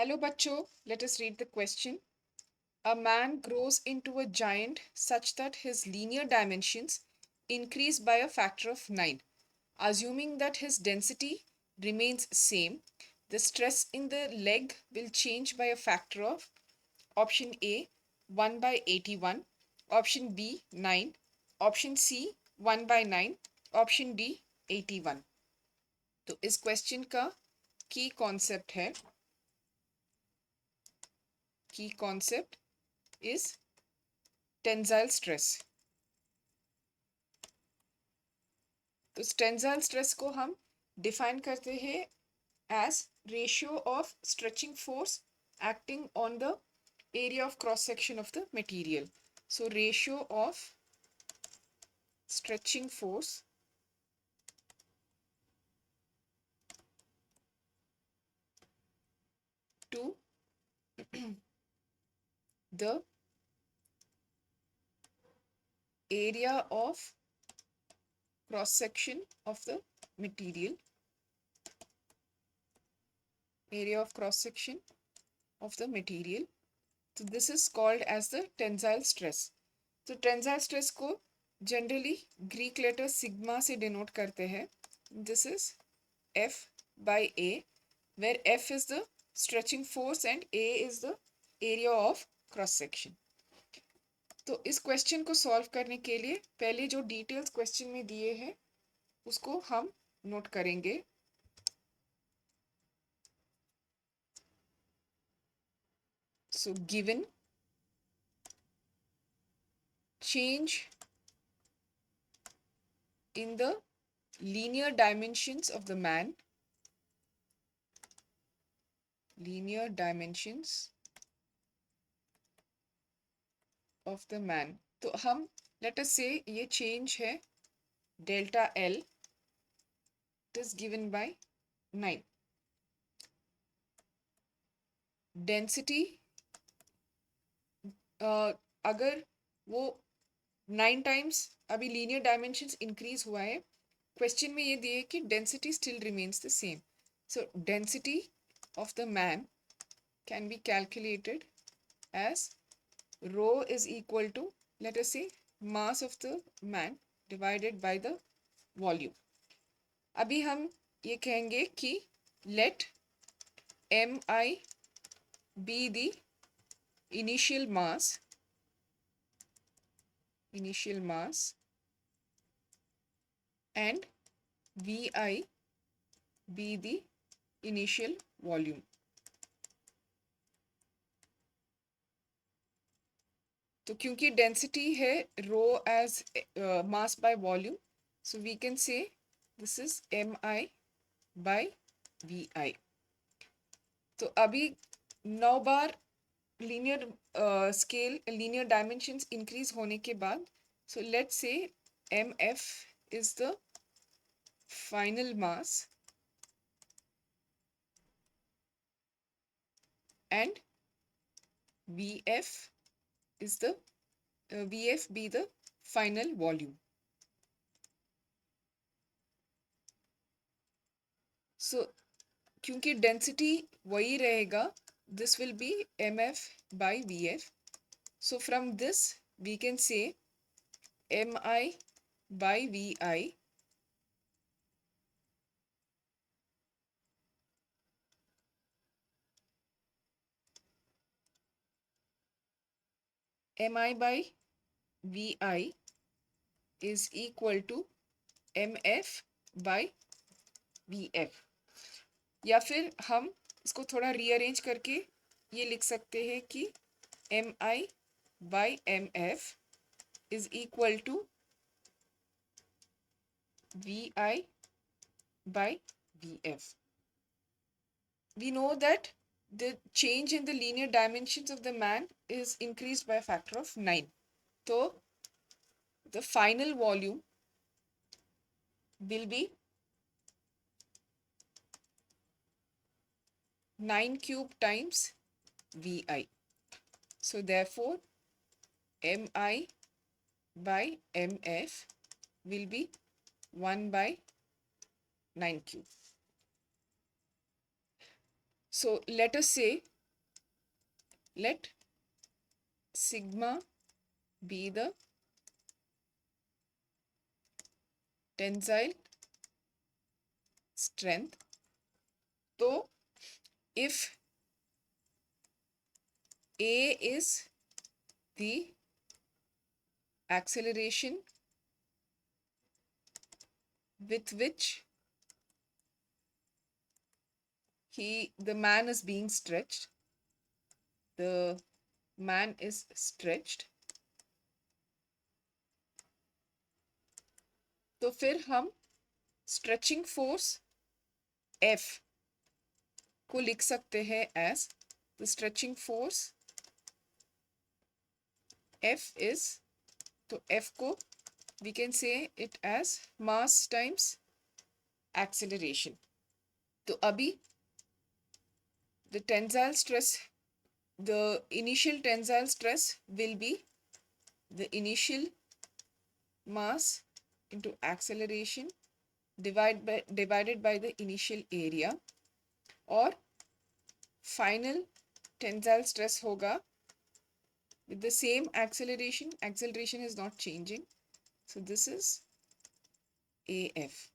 Hello, Bacho. Let us read the question. A man grows into a giant such that his linear dimensions increase by a factor of 9. Assuming that his density remains same, the stress in the leg will change by a factor of option A 1 by 81, option B 9, option C 1 by 9, option D 81. तो इस question का की concept is tensile stress. तो tensile stress को हम define करते हैं as ratio of stretching force acting on the area of cross section of the material. So ratio of stretching force to the area of cross section of the material, area of cross section of the material. So this is called as the tensile stress. तो tensile stress को generally Greek letter sigma से denote करते हैं. This is F by A, where F is the stretching force and A is the area of cross section. तो इस question को solve करने के लिए पहले जो डिटेल्स क्वेश्चन में दिए हैं उसको हम नोट करेंगे. So given change in the linear dimensions of the man, linear dimensions of the man. तो हम let us say ये change है delta L, it is given by 9. Density अगर वो 9 टाइम्स अभी लीनियर डायमेंशंस इंक्रीज हुआ है, क्वेश्चन में ये दिए कि density still remains the same. So density of the man can be calculated as rho is equal to let us say mass of the man divided by the volume. अभी हम ये कहेंगे कि let mi be the initial mass and vi be the initial volume. तो क्योंकि density है rho as mass by volume, so we can say this is mi by vi. तो अभी 9 बार linear scale linear dimensions increase होने के बाद, so let's say mf is the final mass and vf is the vf be the final volume. So क्योंकि density वही रहेगा, this will be mf by vf. So from this we can say mi by vi mi by vi is equal to mf by vf. या फिर हम इसको थोड़ा rearrange करके ये लिख सकते हैं कि mi by mf is equal to vi by vf. We know that the change in the linear dimensions of the man is increased by a factor of 9. So the final volume will be 9 cube times vi. So therefore mi by mf will be 1 by 9 cube. So let us say let sigma be the tensile strength. तो if A is the acceleration with which the man is being stretched, the man is stretched, तो फिर हम stretching force F को लिख सकते हैं as the stretching force F is, तो F को we can say it as mass times acceleration. तो अभी the tensile stress, the initial tensile stress will be the initial mass into acceleration divided by the initial area, और final tensile stress होगा with the same acceleration is not changing, so this is AF.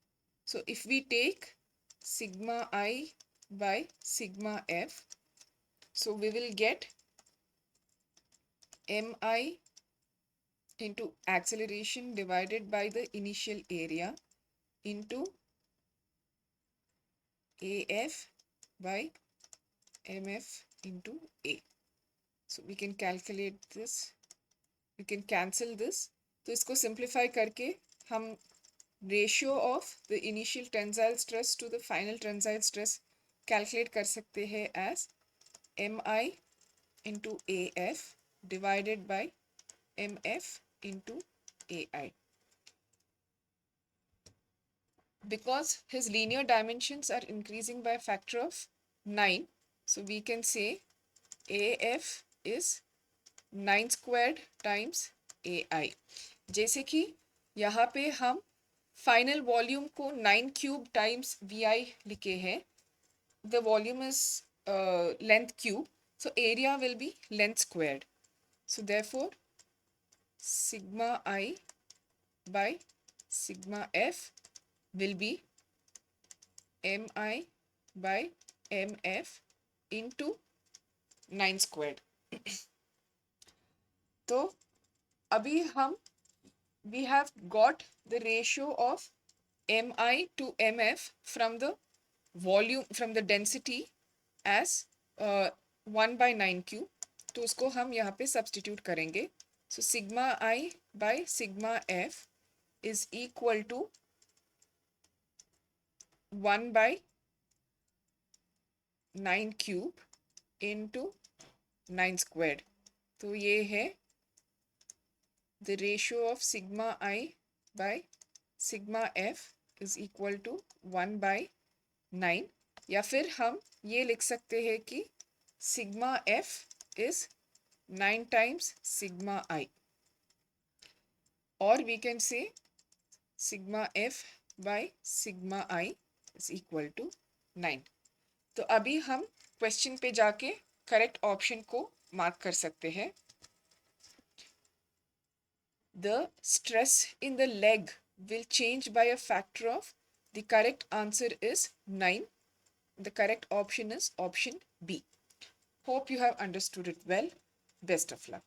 So if we take sigma I by sigma F, so we will get mi into acceleration divided by the initial area into AF by mf into A. So we can calculate this, we can cancel this. तो इसको simplify करके हम ratio of the initial tensile stress to the final tensile stress calculate कर सकते हैं as mi into AF divided by mf into AI. Because his linear dimensions are increasing by a factor of 9, so we can say AF is 9 squared times AI. जैसे कि यहाँ पे हम final volume को 9 cube times VI लिखे हैं, the volume is length cube, so area will be length squared. So therefore sigma I by sigma F will be mi by mf into 9 squared. तो अभी हम we have got the ratio of mi to mf from the volume, from the density as 1 by 9 cube. तो उसको हम यहाँ पे substitute करेंगे. So sigma I by sigma f is equal to 1 by 9 cube into 9 squared. तो ये है the ratio of sigma I by sigma f is equal to 1 by 9. या फिर हम ये लिख सकते हैं कि sigma f is 9 times sigma I, or we can say sigma f by sigma I is equal to 9. तो अभी हम क्वेश्चन पे जाके करेक्ट ऑप्शन को मार्क कर सकते हैं. The stress in the leg will change by a factor of, the correct answer is 9. The correct option is option B. Hope you have understood it well. Best of luck.